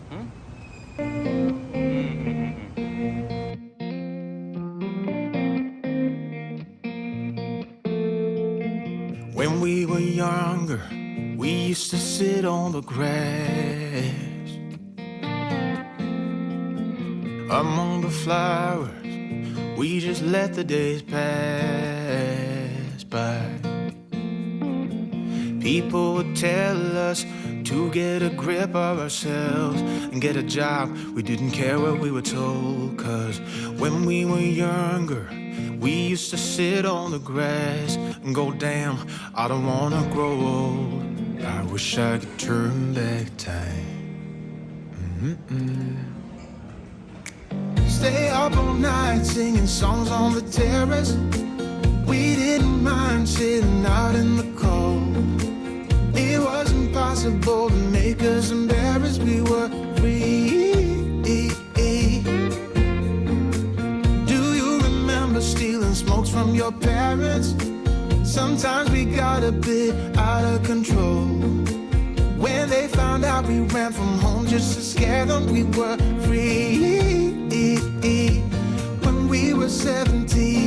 Hmm? Mm-mm-mm. When we were younger, we used to sit on the grass among the flowers. We just let the days pass by. People would tell us to get a grip of ourselves and get a job. We didn't care what we were told, 'cause when we were younger, we used to sit on the grass and go, damn, I don't wanna grow old. I wish I could turn back time. Stay up all night singing songs on the terrace. We didn't mind sitting out in the cold. It wasn't possible to make us embarrassed. We were free. Do you remember stealing smokes from your parents? Sometimes we got a bit out of control. When they found out we ran from home just to scare them, we were free. When we were 17.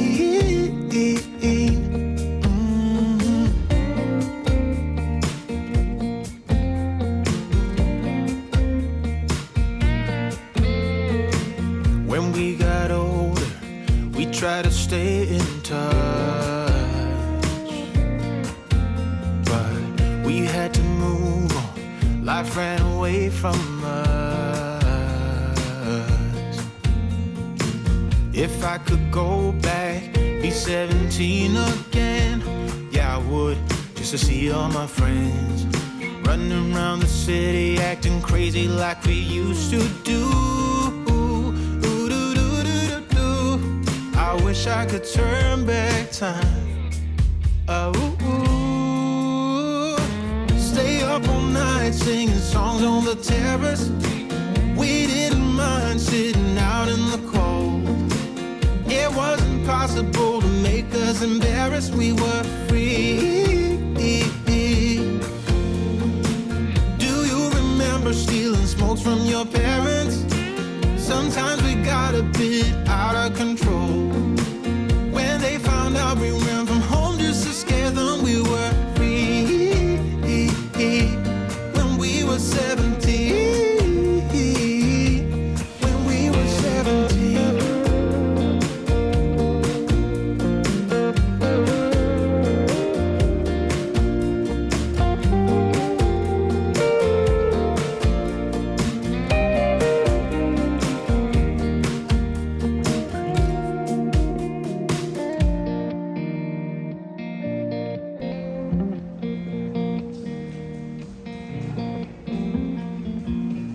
When we got older, we tried to stay in touch, but we had to move on. Life ran away from us. If I could go back, be 17 again, yeah, I would, just to see all my friends running around the city, acting crazy like we used to do. I wish I could turn back time. Stay up all night singing songs on the terrace. We didn't mind sitting out in the cold. It wasn't possible to make us embarrassed. We were free. Do you remember stealing smokes from your parents? Sometimes we got a bit out of control. When they found out we ran from home just to scare them, we were free. When we were 17. When we were 17.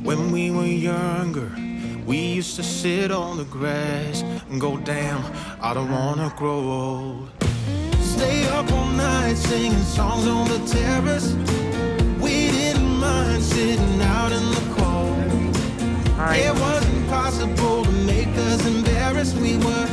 When we were younger, we used to sit on the grass and go, damn, I don't wanna grow old. Stay up all night singing songs on the terrace. We didn't mind sitting out in the cold. It wasn't possible to make us embarrassed. We were